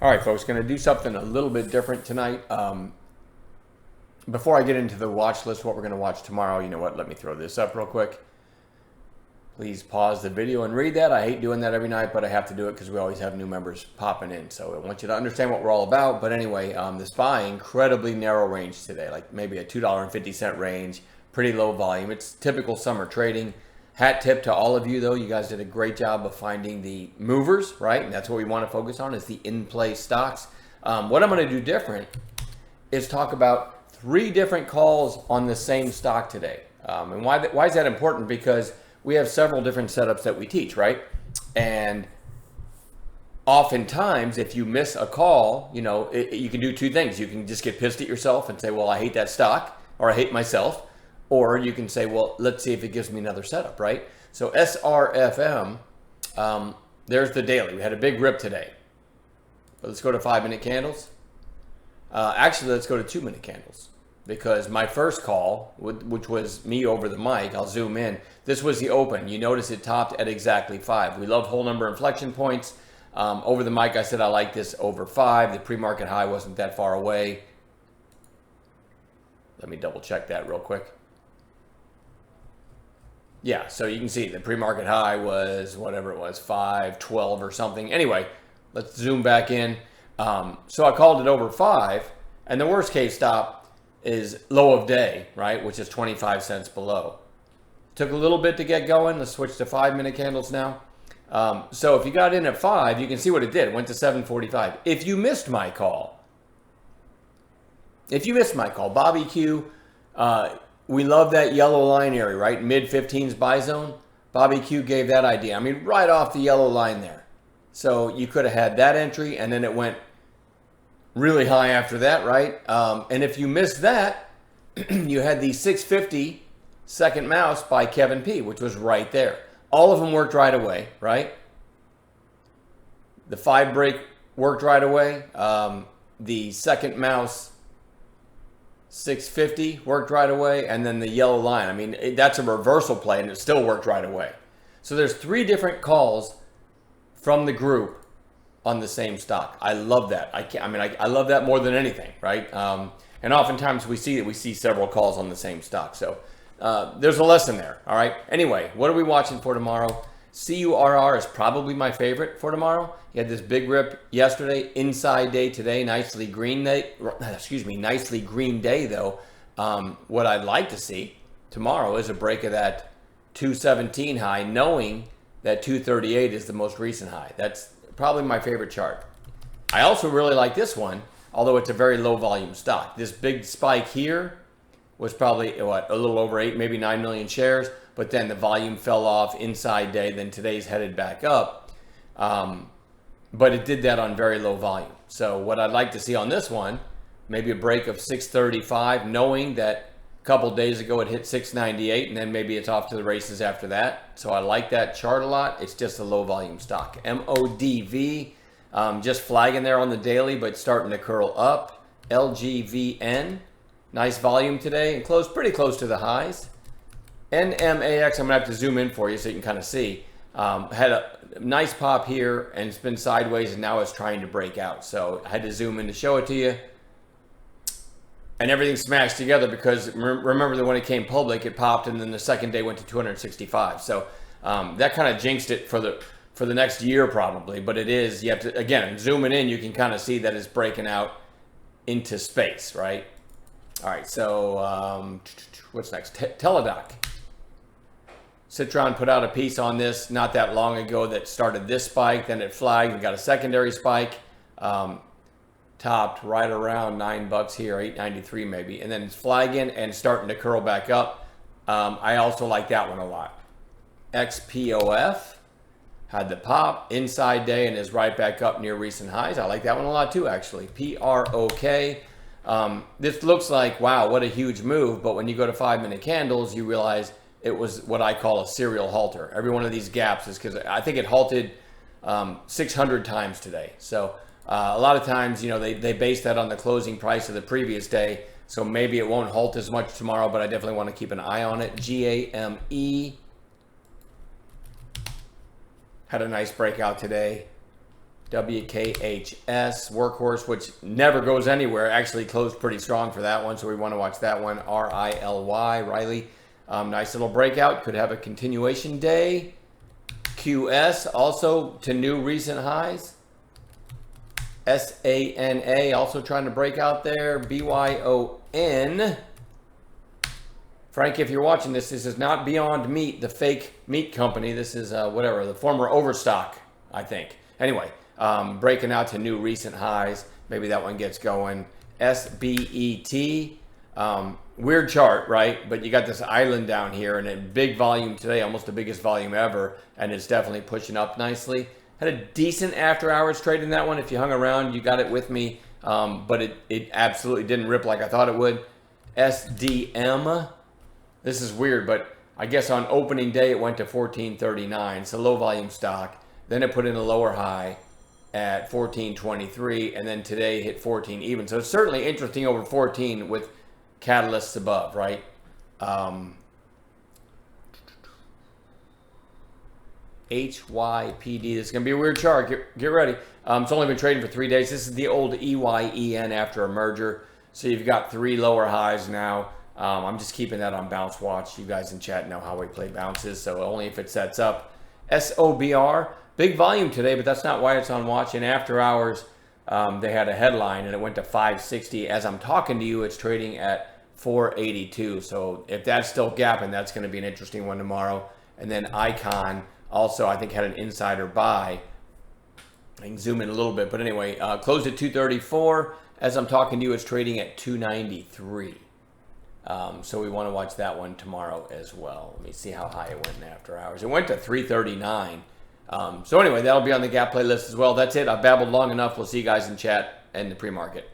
All right, folks, going to do something a little bit different tonight. Before I get into the watch list, what we're going to watch tomorrow, you know what? Let me throw this up real quick. Please pause the video and read that. I hate doing that every night, but I have to do it because we always have new members popping in. So I want you to understand what we're all about. But anyway, the SPY, incredibly narrow range today, like maybe a $2.50 range, pretty low volume. It's typical summer trading. Hat tip to all of you, though. You guys did a great job of finding the movers, right? And that's what we want to focus on is the in-play stocks. What I'm going to do different is talk about 3 different calls on the same stock today. And why is that important? Because we have several different setups that we teach, right? And oftentimes, if you miss a call, you know, you can do 2 things. You can just get pissed at yourself and say, well, I hate that stock, or I hate myself. Or you can say, well, let's see if it gives me another setup, right? So SRFM, there's the daily. We had a big rip today. But let's go to 5-minute candles. Actually, let's go to 2-minute candles. Because my first call, which was me over the mic, I'll zoom in. This was the open. You notice it topped at exactly 5. We love whole number inflection points. Over the mic, I said I like this over 5. The pre-market high wasn't that far away. Let me double check that real quick. Yeah, so you can see the pre-market high was whatever it was, 5.12 or something. Anyway, let's zoom back in. So I called it over 5, and the worst case stop is low of day, right, which is 25 cents below. Took a little bit to get going. Let's switch to 5-minute candles now. So if you got in at 5, you can see what it did. It went to 7.45. If you missed my call, Bobby Q, we love that yellow line area, right? Mid-15s buy zone. Bobby Q gave that idea. I mean, right off the yellow line there. So you could have had that entry, and then it went really high after that, right? And if you missed that, you had the 650 second mouse by Kevin P, which was right there. All of them worked right away, right? The 5 break worked right away. The second mouse 650 worked right away, and then the yellow line. I mean, that's a reversal play, and it still worked right away. So there's 3 different calls from the group on the same stock. I love that. I love that more than anything, right? And oftentimes we see several calls on the same stock. So there's a lesson there. All right. Anyway, what are we watching for tomorrow? CURR is probably my favorite for tomorrow. You had this big rip yesterday, inside day today, nicely green day. Nicely green day though. What I'd like to see tomorrow is a break of that 217 high, knowing that 238 is the most recent high. That's probably my favorite chart. I also really like this one, although it's a very low volume stock. This big spike here was probably a little over 8, maybe 9 million shares. But then the volume fell off inside day. Then today's headed back up. But it did that on very low volume. So what I'd like to see on this one, maybe a break of 635, knowing that a couple days ago it hit 698, and then maybe it's off to the races after that. So I like that chart a lot. It's just a low volume stock. MODV, just flagging there on the daily, but starting to curl up. LGVN, nice volume today and closed pretty close to the highs. NMAX, I'm going to have to zoom in for you so you can kind of see. Had a nice pop here and it's been sideways and now it's trying to break out. So I had to zoom in to show it to you. And everything smashed together because remember that when it came public, it popped and then the second day went to 265. So that kind of jinxed it for the next year probably. But it is, you have to, again, zooming in, you can kind of see that it's breaking out into space, right? All right, so what's next? Teladoc. Citron put out a piece on this not that long ago that started this spike, then it flagged, we got a secondary spike, topped right around $9 here, $8.93 maybe, and then it's flagging and starting to curl back up. I also like that one a lot. XPOF had the pop inside day and is right back up near recent highs. I like that one a lot too, actually. PROK. This looks like, wow, what a huge move, but when you go to 5-minute candles, you realize it was what I call a serial halter. Every one of these gaps is because I think it halted 600 times today. So a lot of times, you know, they base that on the closing price of the previous day. So maybe it won't halt as much tomorrow, but I definitely want to keep an eye on it. GAME had a nice breakout today. WKHS, Workhorse, which never goes anywhere, actually closed pretty strong for that one, so we want to watch that one. RILY, Riley. Nice little breakout, could have a continuation day. QS, also to new recent highs. SANA, also trying to break out there. BYON. Frank, if you're watching this, this is not Beyond Meat, the fake meat company. This is whatever, the former Overstock, I think. Anyway, breaking out to new recent highs. Maybe that one gets going. SBET. Weird chart, right? But you got this island down here and a big volume today, almost the biggest volume ever. And it's definitely pushing up nicely. Had a decent after hours trade in that one. If you hung around, you got it with me. But it absolutely didn't rip like I thought it would. SDM. This is weird, but I guess on opening day it went to 1439. It's a low volume stock. Then it put in a lower high at 1423, and then today hit 14 even. So it's certainly interesting over 14 with catalysts above, right? HYPD. This is going to be a weird chart. Get ready. It's only been trading for 3 days. This is the old EYEN after a merger. So you've got 3 lower highs now. I'm just keeping that on bounce watch. You guys in chat know how we play bounces, so only if it sets up. SOBR, big volume today, but that's not why it's on watch. In after hours, they had a headline and it went to 560. As I'm talking to you, it's trading at 482. So if that's still gapping, that's going to be an interesting one tomorrow. And then Icon also, I think, had an insider buy. I can zoom in a little bit, but anyway, closed at 234. As I'm talking to you, it's trading at 293. So we want to watch that one tomorrow as well. Let me see how high it went in after hours. It went to 339. So anyway, that'll be on the gap playlist as well. That's it. I've babbled long enough. We'll see you guys in chat and the pre-market.